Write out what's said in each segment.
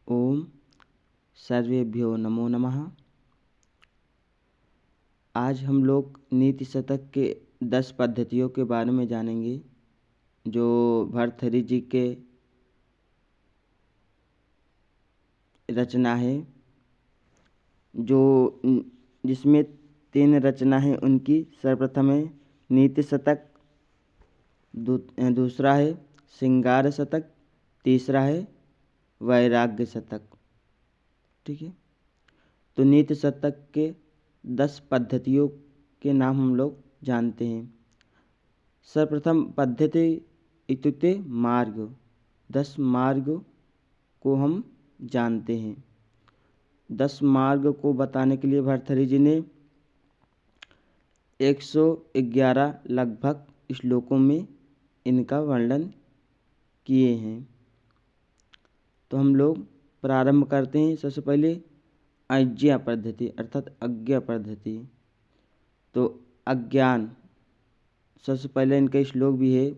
ओम सर्वेभ्यो नमो नमः। आज हम लोग नीति शतक के 10 पद्धतियों के बारे में जानेंगे जो भर्तृहरि जी के रचना है, जिसमें 3 रचना है उनकी। सर्वप्रथम है नीति शतक, दूसरा है श्रृंगार शतक, तीसरा है वैराग्य शतक। ठीक है, तो नीति शतक के 10 पद्धतियों के नाम हम लोग जानते हैं। सर्वप्रथम पद्धति इत्युक्ते मार्ग, 10 मार्ग को हम जानते हैं। 10 मार्ग को बताने के लिए भर्तृहरि जी ने 111 लगभग श्लोकों में इनका वर्णन किए हैं। तो हम लोग प्रारंभ करते हैं। सबसे पहले अज्ञा पद्धति अर्थात अज्ञा पद्धति। तो अज्ञान, सबसे पहले इनका श्लोक भी है,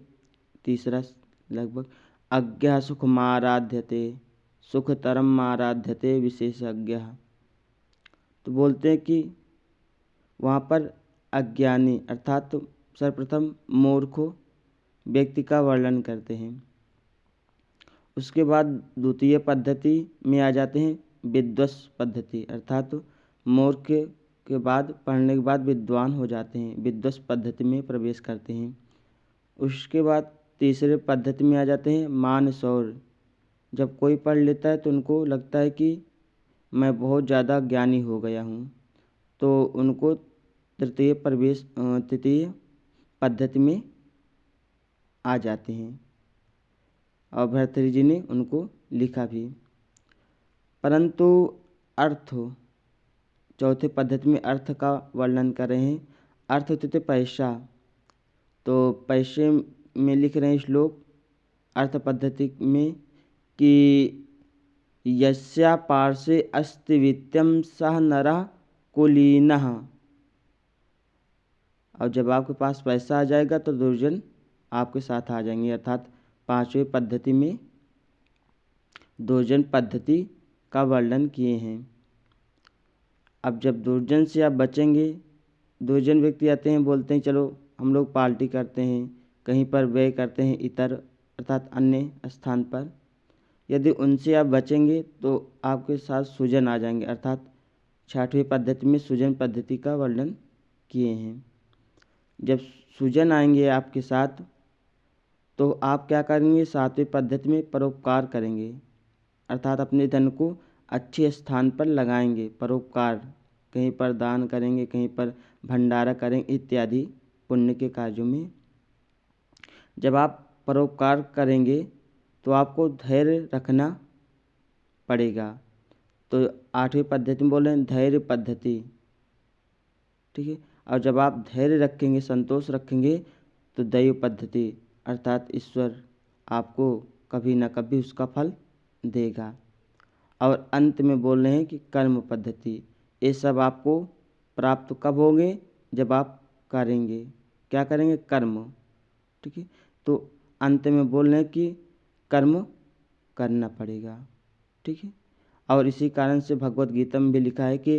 तीसरा लगभग। अज्ञः सुखमाराध्यते सुखतरम आराध्यते विशेषज्ञः। तो बोलते हैं कि वहाँ पर अज्ञानी अर्थात तो सर्वप्रथम मूर्ख व्यक्ति का वर्णन करते हैं। उसके बाद द्वितीय पद्धति में आ जाते हैं विद्वस पद्धति अर्थात तो मूर्ख के बाद पढ़ने के बाद विद्वान हो जाते हैं, विद्वस पद्धति में प्रवेश करते हैं। उसके बाद तीसरे पद्धति में आ जाते हैं मानसौर। जब कोई पढ़ लेता है तो उनको लगता है कि मैं बहुत ज़्यादा ज्ञानी हो गया हूँ, तो उनको तृतीय पद्धति में आ जाते हैं और भर्तृहरि जी ने उनको लिखा भी। परंतु अर्थ, चौथे पद्धति में अर्थ का वर्णन कर रहे हैं। अर्थ इत्युक्ते पैसा, तो पैसे में लिख रहे हैं श्लोक अर्थ पद्धति में कि यस्या पार्श्वे अस्ति वित्तम सह नरः कुलीनः। और जब आपके पास पैसा आ जाएगा तो दुर्जन आपके साथ आ जाएंगे। अर्थात 5वें पद्धति में दुर्जन पद्धति का वर्णन किए हैं। अब जब दुर्जन से आप बचेंगे, दुर्जन व्यक्ति आते हैं, बोलते हैं चलो हम लोग पार्टी करते हैं, कहीं पर व्यय करते हैं इतर अर्थात अन्य स्थान पर। यदि उनसे आप बचेंगे तो आपके साथ सुजन आ जाएंगे। अर्थात 6ठवीं पद्धति में सुजन पद्धति का वर्णन किए हैं। जब सुजन आएंगे आपके साथ तो आप क्या करेंगे, 7वीं पद्धति में परोपकार करेंगे अर्थात अपने धन को अच्छे स्थान पर लगाएंगे। परोपकार, कहीं पर दान करेंगे, कहीं पर भंडारा करेंगे इत्यादि पुण्य के कार्यों में। जब आप परोपकार करेंगे तो आपको धैर्य रखना पड़ेगा। तो 8वीं पद्धति में बोल रहे हैं धैर्य पद्धति। ठीक है, और जब आप धैर्य रखेंगे, संतोष रखेंगे तो दैव पद्धति अर्थात ईश्वर आपको कभी न कभी उसका फल देगा। और अंत में बोल रहे हैं कि कर्म पद्धति। ये सब आपको प्राप्त कब होंगे, जब आप करेंगे, क्या करेंगे, कर्म। ठीक है, तो अंत में बोल रहे हैं कि कर्म करना पड़ेगा। ठीक है, और इसी कारण से भगवत गीता में भी लिखा है कि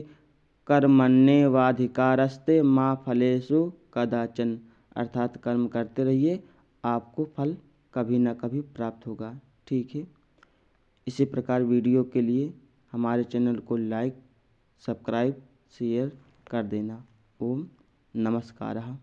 कर्मण्येवाधिकारस्ते मा फलेषु कदाचन। अर्थात कर्म करते रहिए, आपको फल कभी ना कभी प्राप्त होगा। ठीक है, इसी प्रकार वीडियो के लिए हमारे चैनल को लाइक, सब्सक्राइब, शेयर कर देना। ओम नमस्कारः।